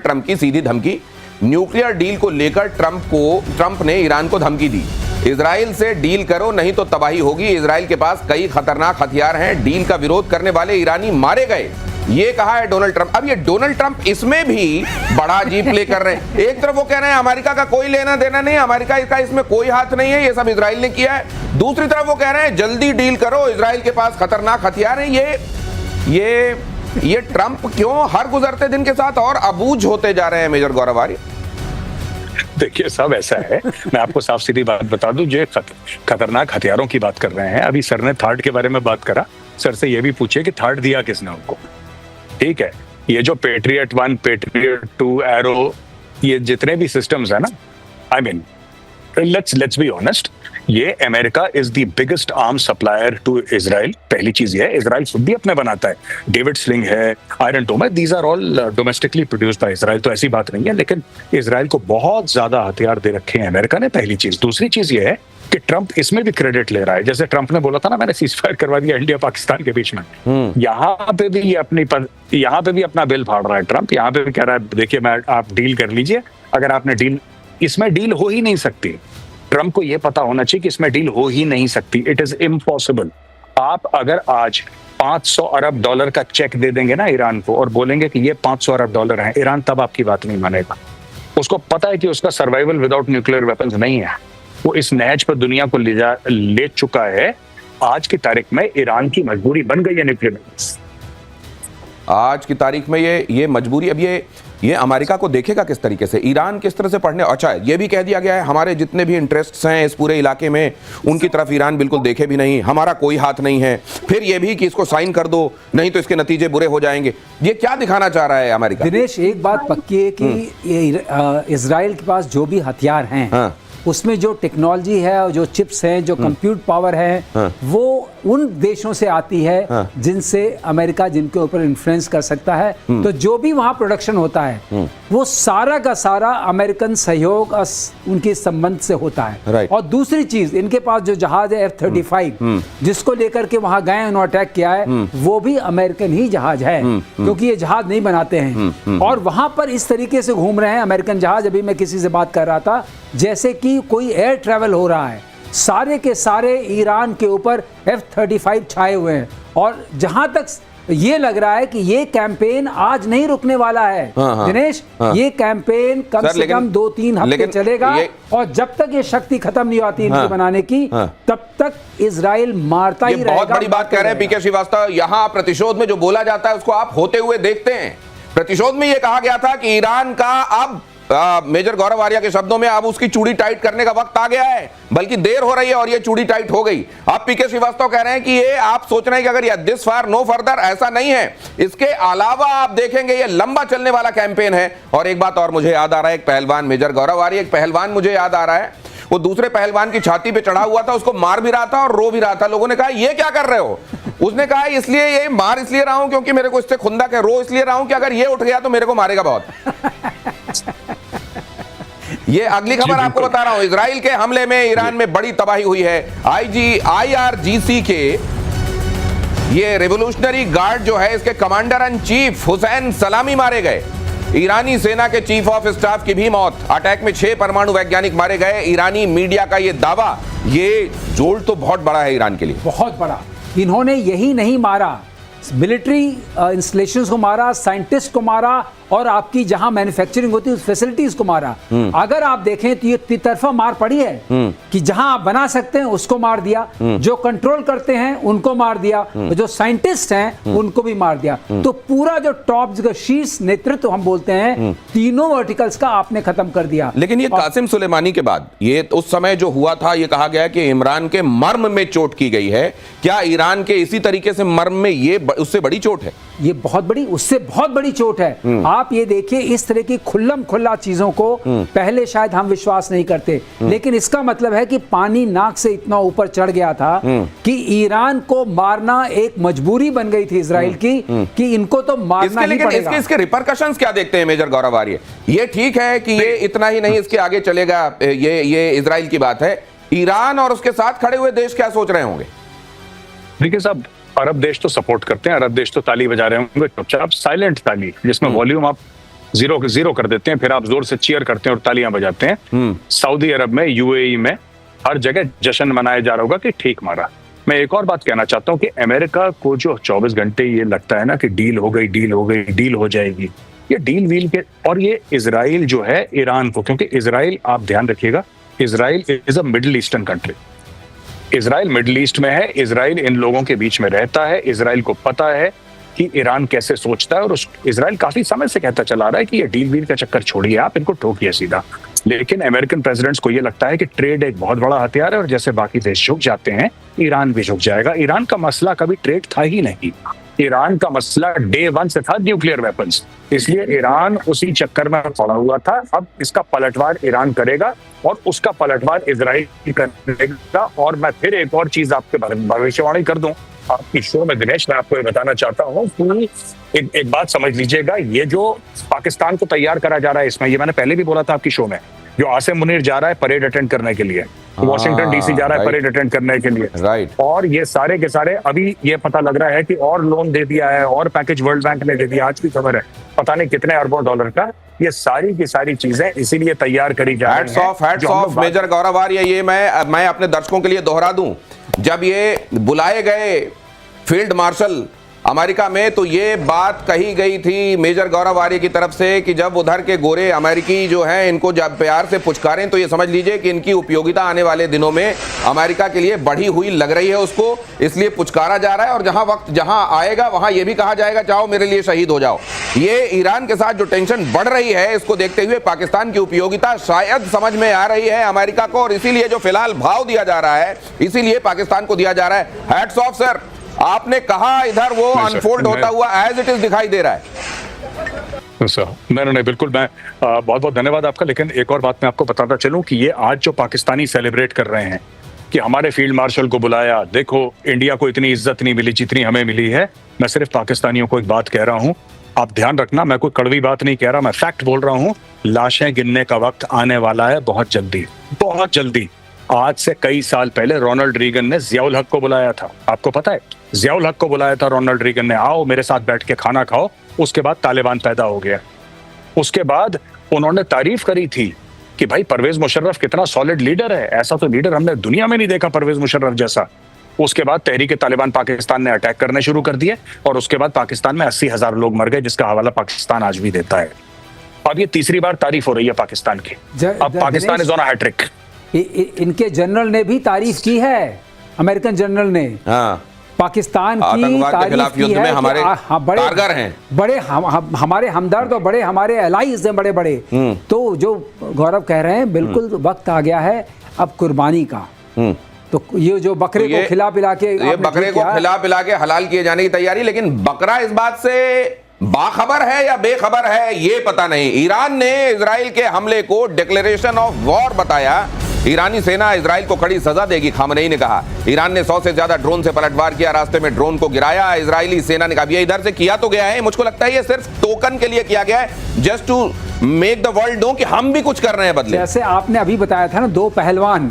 Trump की सीधी धमकी। Nuclear deal को लेकर ट्रंप ने ईरान को धमकी दी, इजराइल से डील करो नहीं तो तबाही होगी, इजराइल के पास कई खतरनाक हथियार हैं, डील का विरोध करने वाले ईरानी मारे गए, ये कहा है डोनाल्ड ट्रंप। अब ये डोनाल्ड ट्रंप इसमें भी बड़ा अजीब प्ले कर रहे हैं। एक तरफ वो कह रहे हैं अमेरिका का कोई लेना देना नहीं, अमेरिका का इसमें कोई हाथ नहीं है, ये सब इजराइल ने किया है। दूसरी तरफ वो कह रहे हैं जल्दी डील करो, इजराइल के पास खतरनाक हथियार हैं। ये ट्रंप क्यों हर गुजरते दिन के साथ और अबूझ होते जा रहे हैं मेजर गौरव आर्य? देखिए साहब, ऐसा है, मैं आपको साफ सीधी बात बता दूं, जो खतरनाक हथियारों की बात कर रहे हैं, अभी सर ने थर्ड के बारे में बात करा, सर से ये भी पूछे कि थर्ड दिया किसने उनको। ठीक है, ये जो पेट्रियट 1, पेट्रियट 2, एरो, ये जितने भी सिस्टम्स है ना, I mean let's be honest, ये America is the biggest arm supplier to Israel. पहली चीज ये है, इजराइल खुद भी अपने बनाता है, डेविड स्लिंग है, आयरन डोम है, these are all domestically produced by Israel, तो ऐसी बात नहीं है। लेकिन इजराइल को बहुत ज्यादा हथियार दे रखे हैं अमेरिका ने, पहली चीज। दूसरी चीज ये है कि ट्रंप इसमें भी क्रेडिट ले रहा है, जैसे ट्रंप ने बोला था ना, मैंने सीजफायर करवा दिया इंडिया पाकिस्तान के बीच में, यहाँ पे भी अपना बिल फाड़ रहा है ट्रंप। यहाँ पे भी कह रहा है देखिए आप डील कर लीजिए, अगर आपने डील, इसमें डील हो ही नहीं सकती। ट्रंप को यह पता होना चाहिए कि इसमें डील हो ही नहीं सकती, इट इज इम्पॉसिबल। आप अगर आज 500 अरब डॉलर का चेक दे देंगे ना ईरान को और बोलेंगे कि ये 500 अरब डॉलर है, ईरान तब आपकी बात नहीं मानेगा। उसको पता है कि उसका सर्वाइवल विदाउट न्यूक्लियर वेपन्स नहीं है, वो इस नहज पर दुनिया को ले चुका है। आज की तारीख में ईरान की मजबूरी बन गई है न्यूक्लियर वेपन्स। आज की तारीख में ये मजबूरी, अब ये अमेरिका को देखेगा किस तरीके से, ईरान किस तरह से पढ़ने। अच्छा, ये भी कह दिया गया है हमारे जितने भी इंटरेस्ट्स हैं इस पूरे इलाके में, उनकी तरफ ईरान बिल्कुल देखे भी नहीं, हमारा कोई हाथ नहीं है। फिर ये भी कि इसको साइन कर दो नहीं तो इसके नतीजे बुरे हो जाएंगे। ये क्या दिखाना चाह रहा है अमेरिका? दिनेश, एक बात पक्की है कि इजराइल के पास जो भी हथियार हैं, उसमें जो टेक्नोलॉजी है और जो चिप्स हैं, जो कंप्यूट पावर है, वो उन देशों से आती है जिनसे अमेरिका जिनके ऊपर इन्फ्लुएंस कर सकता है। तो जो भी वहां प्रोडक्शन होता है वो सारा का सारा अमेरिकन सहयोग उनके संबंध से होता है। और दूसरी चीज, इनके पास जो जहाज है F-35 जिसको लेकर के वहां गए, उन्होंने अटैक किया है, वो भी अमेरिकन ही जहाज है, क्योंकि ये जहाज नहीं बनाते हैं। और वहां पर इस तरीके से घूम रहे हैं अमेरिकन जहाज। अभी मैं किसी से बात कर रहा था, जैसे कि कोई एयर ट्रैवल हो रहा है, सारे के सारे ईरान के ऊपर F-35 छाए हुए हैं। और जहां तक ये लग रहा है कि ये कैंपेन आज नहीं रुकने वाला है दिनेश, ये कैंपेन कम से कम 2-3 हफ्ते चलेगा। और जब तक ये शक्ति खत्म नहीं होती इनकी बनाने की, तब तक इजराइल मारता ही रहेगा। बहुत बड़ी बात कह रहे हैं पीके श्रीवास्तव। यहाँ प्रतिशोध में जो बोला जाता है उसको आप होते हुए देखते हैं। प्रतिशोध में ये कहा गया था कि ईरान का अब मेजर गौरव आर्य के शब्दों में अब उसकी चूड़ी टाइट करने का वक्त आ गया है, बल्कि देर हो रही है और ये चूड़ी टाइट हो गई। अब पीके श्रीवास्तव कह रहे हैं कि ये आप सोच रहे हैं कि अगर ये दिस फार नो फर्दर, ऐसा नहीं है। इसके अलावा आप देखेंगे ये लंबा चलने वाला कैंपेन है। और एक बात और मुझे याद आ रहा है, एक पहलवान, मेजर गौरव आर्य, एक पहलवान मुझे याद आ रहा है, वो दूसरे पहलवान की छाती पे चढ़ा हुआ था, उसको मार भी रहा था और रो भी रहा था। लोगों ने कहा ये क्या कर रहे हो? उसने कहा इसलिए ये मार इसलिए रहा हूं क्योंकि मेरे को इससे खुंदक है, रो इसलिए रहा हूं कि अगर ये उठ गया तो मेरे को मारेगा बहुत। ये अगली खबर आपको बता रहा हूं, इजराइल के हमले में ईरान में बड़ी तबाही हुई है। IRGC के ये रिवोल्यूशनरी गार्ड जो है, इसके कमांडर इन चीफ हुसैन सलामी मारे गए। ईरानी सेना के चीफ ऑफ स्टाफ की भी मौत। अटैक में 6 परमाणु वैज्ञानिक मारे गए। ईरानी मीडिया का ये दावा, ये जोड़ तो बहुत बड़ा है ईरान के लिए, बहुत बड़ा। इन्होंने यही नहीं मारा, मिलिट्री इंस्टॉलेशंस को मारा, साइंटिस्ट को मारा, और आपकी जहां मैन्युफैक्चरिंग होती है उस फैसिलिटीज को मारा। अगर आप देखें तो ये तितरफा मार पड़ी है कि जहां आप बना सकते हैं उसको मार दिया, जो कंट्रोल करते हैं उनको मार दिया, जो साइंटिस्ट हैं उनको भी मार दिया। तो पूरा जो टॉप शीर्ष नेतृत्व हम बोलते हैं, तीनों वर्टिकल्स का आपने खत्म कर दिया। लेकिन ये कासिम सुलेमानी के बाद ये उस समय जो हुआ था, ये कहा गया कि इमरान के मर्म में चोट की गई है। क्या ईरान के इसी तरीके से मर्म में ये उससे बड़ी चोट है? ये बहुत बड़ी, उससे बहुत बड़ी चोट है। आप ये देखिए, इस तरह की खुल्लम खुल्ला चीजों को पहले शायद हम विश्वास नहीं करते, लेकिन इसका मतलब है कि पानी नाक से इतना ऊपर चढ़ गया था कि ईरान को मारना एक मजबूरी बन गई थी इजराइल की, कि इनको तो मारना ही पड़ेगा। इसके रिपरकशंस क्या देखते हैं मेजर गौरव आर्य? ये ठीक है कि ये इतना ही नहीं, इसके आगे चलेगा, ये इजराइल की बात है। ईरान और उसके साथ खड़े हुए देश क्या सोच रहे होंगे? देखिए साहब, अरब देश तो सपोर्ट करते हैं, अरब देश तो ताली बजा रहे होंगे चुपचाप, साइलेंट ताली, जिसमें वॉल्यूम आप जीरो जीरो कर देते हैं, फिर आप जोर से चीयर करते हैं और तालियां बजाते हैं। सऊदी अरब में, यूएई में, हर जगह जश्न मनाया जा रहा होगा कि ठीक मारा। मैं एक और बात कहना चाहता हूं कि अमेरिका को जो 24 घंटे ये लगता है ना कि डील हो गई, डील हो गई, डील हो जाएगी, ये डील व्हील के, और ये इजराइल जो है ईरान को, क्योंकि इजराइल, आप ध्यान रखिएगा, Israel is a middle eastern country. Israel middle east में है, इजराइल इन लोगों के बीच में रहता है, इजराइल को पता है कि ईरान कैसे सोचता है, और इजराइल काफी समय से कहता चला रहा है कि ये डील व्हील का चक्कर छोड़िए, आप इनको ठोकिए सीधा। लेकिन अमेरिकन प्रेसिडेंट्स को ये लगता है कि ट्रेड एक बहुत बड़ा हथियार है, और जैसे बाकी देश झुक जाते हैं, ईरान भी झुक जाएगा। ईरान का मसला कभी ट्रेड था ही नहीं, ईरान का मसला डे 1 से था न्यूक्लियर वेपन्स, इसलिए ईरान उसी चक्कर में पड़ा हुआ था। अब इसका पलटवार ईरान करेगा और उसका पलटवार इजराइल करेगा। और मैं फिर एक और चीज आपके भविष्यवाणी कर दूं आपकी शो में, दिनेश, मैं आपको ये बताना चाहता हूँ कि एक बात समझ लीजिएगा, ये जो पाकिस्तान को तैयार करा जा रहा है इसमें, ये मैंने पहले भी बोला था आपकी शो में, जो आसिम मुनीर जा रहा है परेड अटेंड करने के लिए, वॉशिंगटन डीसी जा रहा है परेड अटेंड करने के लिए, राइट, और ये सारे के सारे, अभी ये पता लग रहा है कि और लोन दे दिया है, और पैकेज वर्ल्ड बैंक ने दे दिया, आज की खबर है, पता नहीं कितने अरबों डॉलर का। ये सारी की सारी चीजें इसीलिए तैयार करी जा रही हैं। हैट्स ऑफ मेजर गौरव आर्य। ये मैं अपने दर्शकों के लिए दोहरा दूं, जब ये बुलाए गए फील्ड मार्शल अमेरिका में, तो ये बात कही गई थी मेजर गौरव आर्य की तरफ से कि जब उधर के गोरे अमेरिकी जो हैं इनको जब प्यार से पुचकारें तो ये समझ लीजिए कि इनकी उपयोगिता आने वाले दिनों में अमेरिका के लिए बढ़ी हुई लग रही है उसको, इसलिए पुचकारा जा रहा है। और जहां वक्त जहां आएगा वहां ये भी कहा जाएगा चाहो मेरे लिए शहीद हो जाओ। ये ईरान के साथ जो टेंशन बढ़ रही है, इसको देखते हुए पाकिस्तान की उपयोगिता शायद समझ में आ रही है अमेरिका को, और इसीलिए जो फिलहाल भाव दिया जा रहा है इसीलिए पाकिस्तान को दिया जा रहा है। हैट्स ऑफ सर, आपने कहा इधर वो अनफोल्ड होता हुआ एज इट इज दिखाई दे रहा है। नहीं, बिल्कुल, मैं बहुत बहुत धन्यवाद आपका। लेकिन एक और बात मैं आपको बताता चलूं कि ये आज जो पाकिस्तानी सेलिब्रेट कर रहे हैं कि हमारे फील्ड मार्शल को बुलाया, देखो इंडिया को इतनी इज्जत नहीं मिली जितनी हमें मिली है, मैं सिर्फ पाकिस्तानियों को एक बात कह रहा हूं, आप ध्यान रखना, मैं कोई कड़वी बात नहीं कह रहा, मैं फैक्ट बोल रहा हूं, लाशें गिनने का वक्त आने वाला है बहुत जल्दी, बहुत जल्दी। आज से कई साल पहले रोनाल्ड रीगन ने जियाउल हक को बुलाया था, आपको पता है, जियाउल हक को बुलाया था रोनाल्ड रीगन ने, आओ मेरे साथ बैठ के खाना खाओ। उसके बाद तालिबान पैदा हो गया। उसके बाद उन्होंने तारीफ करी थी कि भाई परवेज मुशर्रफ कितना सॉलिड लीडर है, ऐसा तो लीडर हमने दुनिया में नहीं देखा परवेज मुशर्रफ जैसा। उसके बाद तहरीक तालिबान पाकिस्तान ने अटैक करने शुरू कर दिए, और उसके बाद पाकिस्तान में 80,000 लोग मर गए, जिसका हवाला पाकिस्तान आज भी देता है। अब ये तीसरी बार तारीफ हो रही है पाकिस्तान की। अब Pakistan is on a hat trick. इनके जनरल ने भी तारीफ की है, अमेरिकन जनरल ने पाकिस्तान की तारीफ की है, हमारे कारगर हैं, बड़े हमारे हमदर्द और बड़े हमारे एलाइज हैं बड़े बड़े। तो जो गौरव कह रहे हैं बिल्कुल वक्त आ गया है अब कुर्बानी का। तो ये जो बकरे को खिला पिला के, ये बकरे को खिला पिला के हलाल किए जाने की तैयारी, लेकिन बकरा इस बात से बाखबर है या बेखबर है ये पता नहीं। ईरान ने इजराइल के हमले को डिक्लेरेशन ऑफ वॉर बताया। ईरानी सेना इजराइल को कड़ी सजा देगी, खामनेई ने कहा। ईरान ने 100 से ज्यादा ड्रोन से पलटवार किया, रास्ते में ड्रोन को गिराया। इजरायली सेना ने कहा ये इधर से किया तो गया है, मुझको लगता है ये सिर्फ टोकन के लिए किया गया है, just to make the world know कि हम भी कुछ कर रहे हैं बदले। जैसे आपने अभी बताया था ना, 2 पहलवान